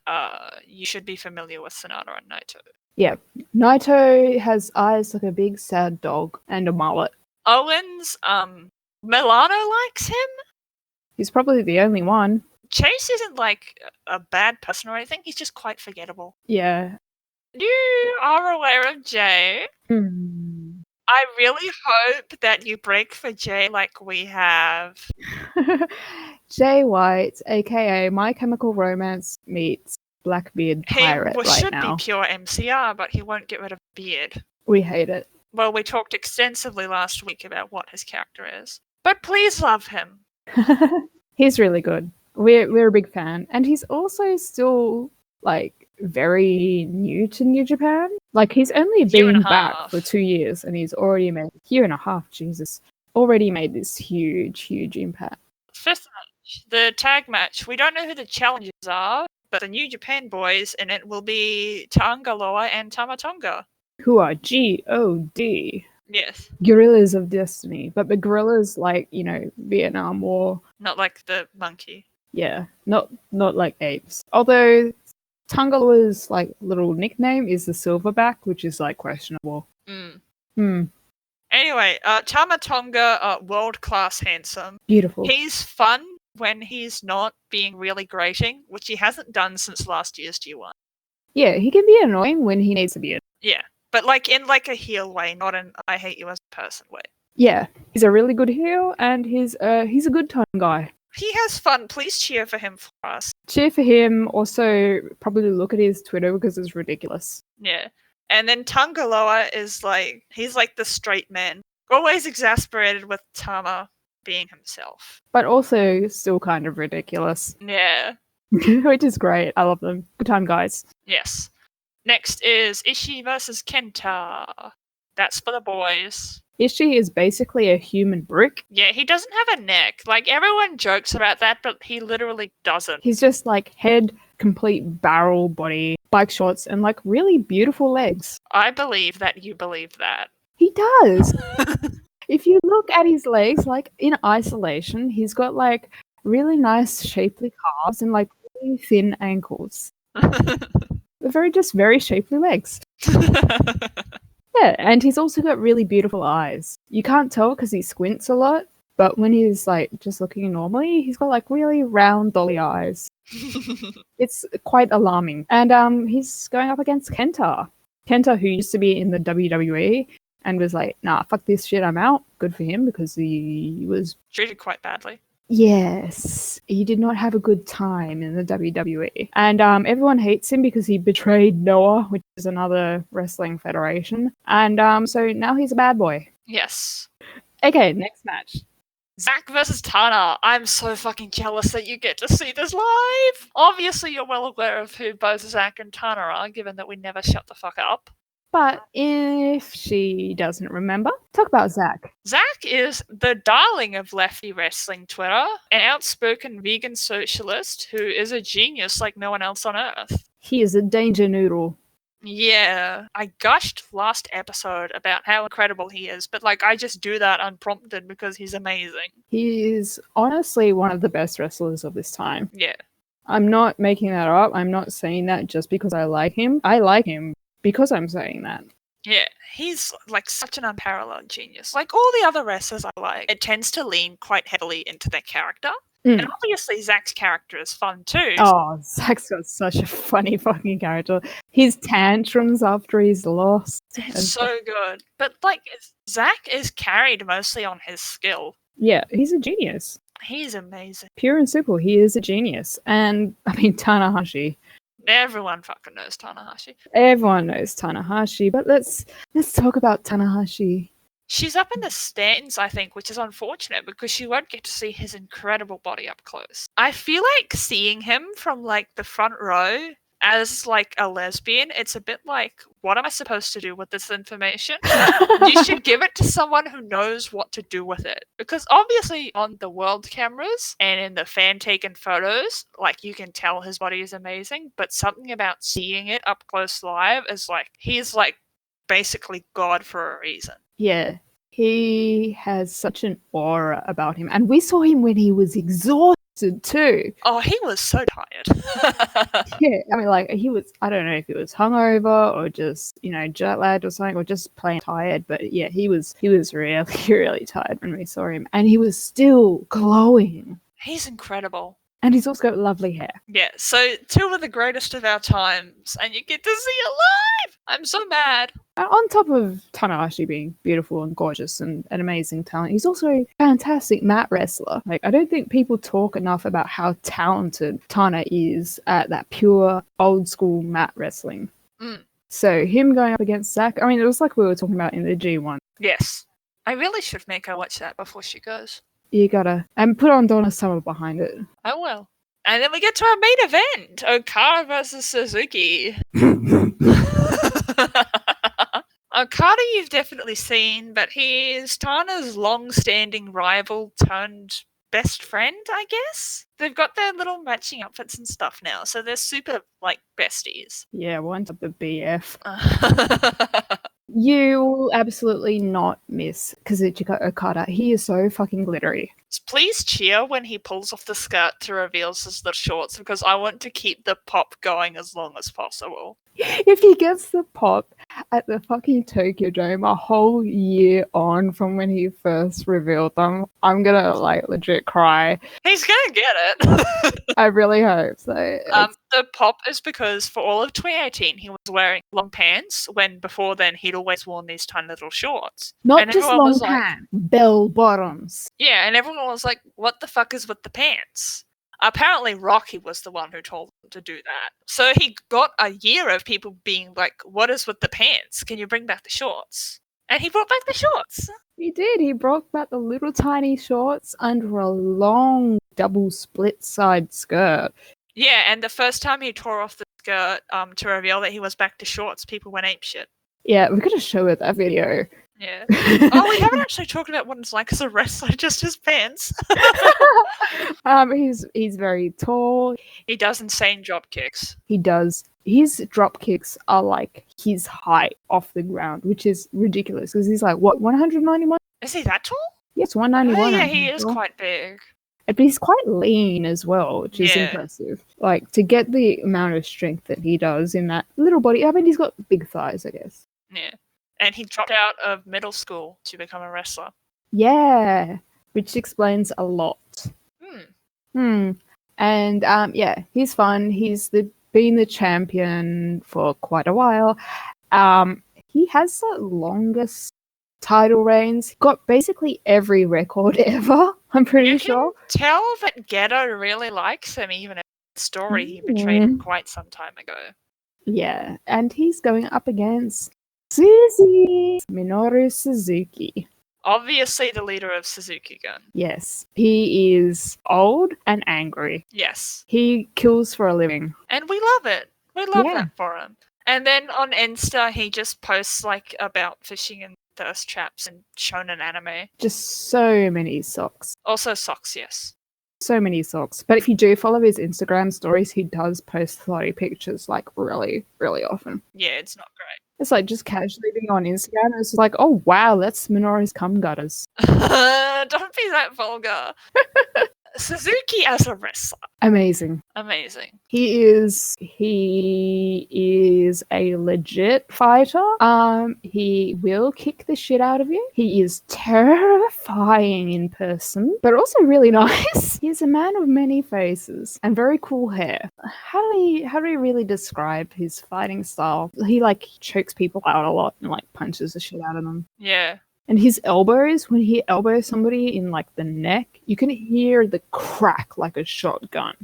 Speaker 2: you should be familiar with Sanada and Naito.
Speaker 1: Yeah, Naito has eyes like a big sad dog and a mullet.
Speaker 2: Owens, Milano likes him.
Speaker 1: He's probably the only one.
Speaker 2: Chase isn't like a bad person or anything. He's just quite forgettable.
Speaker 1: Yeah.
Speaker 2: You are aware of Jay. I really hope that you break for Jay like we have.
Speaker 1: Jay White, aka My Chemical Romance meets Blackbeard Pirate
Speaker 2: He should be pure MCR, but he won't get rid of beard.
Speaker 1: We hate it.
Speaker 2: Well, we talked extensively last week about what his character is. But please love him.
Speaker 1: He's really good. We're a big fan. And he's also still, like, very new to New Japan. Like, he's only been back for 2 years, and he's already made a year and a half, Jesus. Already made this huge, huge impact.
Speaker 2: Fifth match, the tag match. We don't know who the challengers are, but the New Japan boys in it will be Tangaloa and Tamatonga.
Speaker 1: Who are G-O-D.
Speaker 2: Yes.
Speaker 1: Guerrillas of Destiny. But the guerrillas, like, you know, Vietnam War.
Speaker 2: Not like the monkey.
Speaker 1: Yeah, not like apes. Although Tangaloa's like little nickname is the Silverback, which is like questionable.
Speaker 2: Anyway, Tamatonga, world-class handsome.
Speaker 1: Beautiful.
Speaker 2: He's fun when he's not being really grating, which he hasn't done since last year's G1.
Speaker 1: Yeah, he can be annoying when he needs to be.
Speaker 2: Yeah, but like in like a heel way, not an I hate you as a person way.
Speaker 1: Yeah, he's a really good heel, and he's a good tone guy.
Speaker 2: He has fun. Please cheer for him for us.
Speaker 1: Cheer for him. Also, probably look at his Twitter because it's ridiculous.
Speaker 2: Yeah. And then Tangaloa is like, he's like the straight man. Always exasperated with Tama being himself.
Speaker 1: But also still kind of ridiculous.
Speaker 2: Yeah.
Speaker 1: Which is great. I love them. Good time, guys.
Speaker 2: Yes. Next is Ishii versus Kenta. That's for the boys.
Speaker 1: Ishii is basically a human brick.
Speaker 2: Yeah, he doesn't have a neck. Like, everyone jokes about that, but he literally doesn't.
Speaker 1: He's just like head, complete barrel body, bike shorts, and like really beautiful legs.
Speaker 2: I believe that you believe that.
Speaker 1: He does. If you look at his legs, like in isolation, he's got like really nice shapely calves and like really thin ankles. They're very shapely legs. Yeah, and he's also got really beautiful eyes. You can't tell because he squints a lot, but when he's like just looking normally, he's got like really round dolly eyes. It's quite alarming. And he's going up against Kenta. Kenta, who used to be in the WWE and was like, nah, fuck this shit, I'm out. Good for him because he was
Speaker 2: treated quite badly.
Speaker 1: Yes, he did not have a good time in the WWE. And everyone hates him because he betrayed Noah, which is another wrestling federation. And so now he's a bad boy.
Speaker 2: Yes.
Speaker 1: Okay, next match.
Speaker 2: Zack versus Tana. I'm so fucking jealous that you get to see this live. Obviously, you're well aware of who both Zack and Tana are, given that we never shut the fuck up.
Speaker 1: But if she doesn't remember, talk about Zack.
Speaker 2: Zack is the darling of Lefty Wrestling Twitter, an outspoken vegan socialist who is a genius like no one else on earth.
Speaker 1: He is a danger noodle.
Speaker 2: Yeah, I gushed last episode about how incredible he is, but like I just do that unprompted because he's amazing.
Speaker 1: He is honestly one of the best wrestlers of this time.
Speaker 2: Yeah.
Speaker 1: I'm not making that up. I'm not saying that just because I like him. I like him because I'm saying that.
Speaker 2: Yeah, he's like such an unparalleled genius. Like all the other wrestlers I like, it tends to lean quite heavily into their character. And obviously Zack's character is fun too.
Speaker 1: Oh, Zack's got such a funny fucking character. His tantrums after he's lost.
Speaker 2: It's so good. But like, Zack is carried mostly on his skill.
Speaker 1: Yeah, he's a genius.
Speaker 2: He's amazing.
Speaker 1: Pure and simple, he is a genius. And, I mean, Tanahashi.
Speaker 2: Everyone fucking knows Tanahashi.
Speaker 1: Everyone knows Tanahashi, but let's talk about Tanahashi.
Speaker 2: She's up in the stands, I think, which is unfortunate because she won't get to see his incredible body up close. I feel like seeing him from like the front row as like a lesbian, it's a bit like, what am I supposed to do with this information? You should give it to someone who knows what to do with it. Because obviously on the world cameras and in the fan taken photos, like you can tell his body is amazing, but something about seeing it up close live is like, he's like basically God for a reason.
Speaker 1: Yeah, he has such an aura about him. And we saw him when he was exhausted too.
Speaker 2: Oh, he was so tired.
Speaker 1: Yeah, I mean, like, he was, I don't know if he was hungover or just, jet lagged or something, or just plain tired. But yeah, he was really, really tired when we saw him. And he was still glowing.
Speaker 2: He's incredible.
Speaker 1: And he's also got lovely hair.
Speaker 2: Yeah, so two of the greatest of our times, and you get to see it live! I'm so mad.
Speaker 1: On top of Tanahashi being beautiful and gorgeous and an amazing talent, he's also a fantastic mat wrestler. Like, I don't think people talk enough about how talented Tana is at that pure old school mat wrestling. So him going up against Zack, I mean, it was like we were talking about in the G1.
Speaker 2: Yes. I really should make her watch that before she goes.
Speaker 1: You gotta. And put on Donna Summer behind it.
Speaker 2: I will. And then we get to our main event, Okada versus Suzuki. Okada you've definitely seen, but he is Tana's long-standing rival turned best friend, I guess? They've got their little matching outfits and stuff now, so they're super, like, besties.
Speaker 1: Yeah, one's the BF. You will absolutely not miss Kazuchika Okada. He is so fucking glittery.
Speaker 2: Please cheer when he pulls off the skirt to reveal his little shorts, because I want to keep the pop going as long as possible.
Speaker 1: If he gets the pop at the fucking Tokyo Dome a whole year on from when he first revealed them, I'm gonna, like, legit cry.
Speaker 2: He's gonna get it.
Speaker 1: I really hope so.
Speaker 2: The pop is because for all of 2018 he was wearing long pants, when before then he'd always worn these tiny little shorts.
Speaker 1: Not just long pants, bell bottoms.
Speaker 2: Yeah, and everyone was like, what the fuck is with the pants? Apparently Rocky was the one who told him to do that. So he got a year of people being like, what is with the pants? Can you bring back the shorts? And he brought back the shorts.
Speaker 1: He did. He brought back the little tiny shorts under a long double split side skirt.
Speaker 2: Yeah, and the first time he tore off the skirt to reveal that he was back to shorts, people went apeshit.
Speaker 1: Yeah, we're going to show her that video.
Speaker 2: Yeah. Oh, we haven't actually talked about what it's like as a wrestler, just his pants.
Speaker 1: He's very tall.
Speaker 2: He does insane drop kicks.
Speaker 1: He does. His drop kicks are like his height off the ground, which is ridiculous because he's like, what, 191?
Speaker 2: Is he that tall?
Speaker 1: Yes, 191.
Speaker 2: Oh, yeah, he is quite big.
Speaker 1: But he's quite lean as well, which is impressive. Like, to get the amount of strength that he does in that little body. I mean, he's got big thighs, I guess.
Speaker 2: Yeah. And he dropped out of middle school to become a wrestler.
Speaker 1: Yeah, which explains a lot. And, yeah, he's fun. He's been the champion for quite a while. He has the longest title reigns. Got basically every record ever, I'm pretty sure.
Speaker 2: You can tell that Gedo really likes him, even in the story he betrayed him quite some time ago.
Speaker 1: Yeah, and he's going up against Minoru Suzuki.
Speaker 2: Obviously the leader of Suzuki Gun.
Speaker 1: Yes, he is old and angry.
Speaker 2: Yes.
Speaker 1: He kills for a living.
Speaker 2: And we love it. We love that for him. And then on Insta, he just posts like about fishing and thirst traps and shonen anime.
Speaker 1: Just so many socks.
Speaker 2: Also socks, yes.
Speaker 1: So many socks. But if you do follow his Instagram stories, he does post slutty pictures like really, really often.
Speaker 2: Yeah, it's not great.
Speaker 1: It's like just casually being on Instagram. It's like, oh wow, that's Minoru's cum gutters.
Speaker 2: Don't be that vulgar. Suzuki as a wrestler.
Speaker 1: Amazing.
Speaker 2: Amazing.
Speaker 1: He is a legit fighter. He will kick the shit out of you. He is terrifying in person, but also really nice. He's a man of many faces and very cool hair. How do we really describe his fighting style? He like chokes people out a lot and like punches the shit out of them.
Speaker 2: Yeah.
Speaker 1: And his elbows, when he elbows somebody in like the neck, you can hear the crack like a shotgun.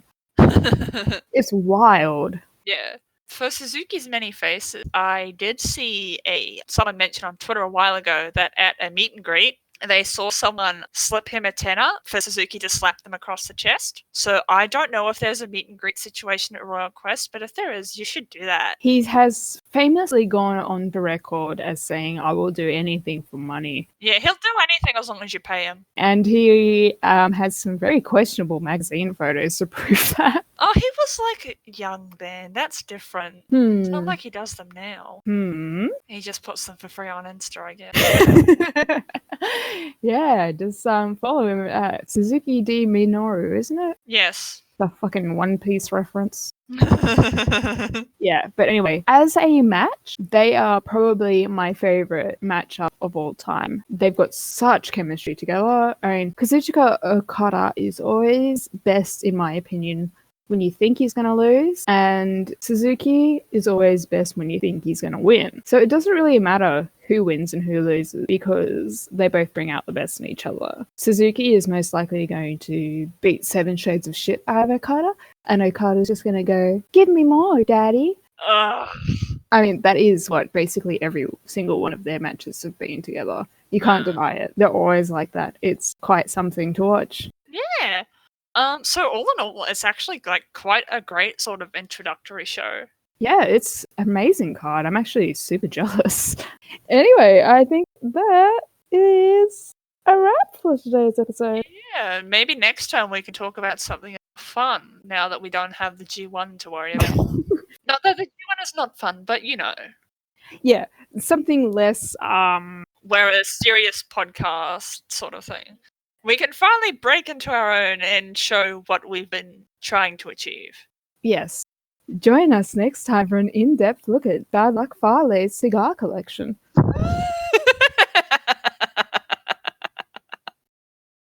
Speaker 1: It's wild.
Speaker 2: Yeah. For Suzuki's many faces, I did see someone mention on Twitter a while ago that at a meet and greet, they saw someone slip him a tenner for Suzuki to slap them across the chest. So I don't know if there's a meet and greet situation at Royal Quest, but if there is, you should do that.
Speaker 1: He has famously gone on the record as saying, I will do anything for money.
Speaker 2: Yeah, he'll do anything as long as you pay him.
Speaker 1: And he has some very questionable magazine photos to prove that.
Speaker 2: Oh, he was like young then. That's different. It's not like he does them now. He just puts them for free on Insta, I guess.
Speaker 1: Yeah, just follow him at Suzuki D Minoru, isn't it?
Speaker 2: Yes.
Speaker 1: The fucking One Piece reference. Yeah, but anyway, as a match, they are probably my favorite matchup of all time. They've got such chemistry together. I mean, Kazuchika Okada is always best, in my opinion, when you think he's going to lose, and Suzuki is always best when you think he's going to win. So it doesn't really matter who wins and who loses because they both bring out the best in each other. Suzuki is most likely going to beat 7 shades of shit out of Okada, and Okada's just going to go, give me more, daddy. I mean, that is what basically every single one of their matches have been together. You can't deny it. They're always like that. It's quite something to watch.
Speaker 2: Yeah. So all in all, it's actually like quite a great sort of introductory show.
Speaker 1: Yeah, it's an amazing card. I'm actually super jealous. Anyway, I think that is a wrap for today's episode.
Speaker 2: Yeah, maybe next time we can talk about something fun now that we don't have the G1 to worry about. Not that the G1 is not fun, but you know.
Speaker 1: Yeah, something less
Speaker 2: We're a serious podcast sort of thing. We can finally break into our own and show what we've been trying to achieve.
Speaker 1: Yes. Join us next time for an in-depth look at Bad Luck Farley's cigar collection.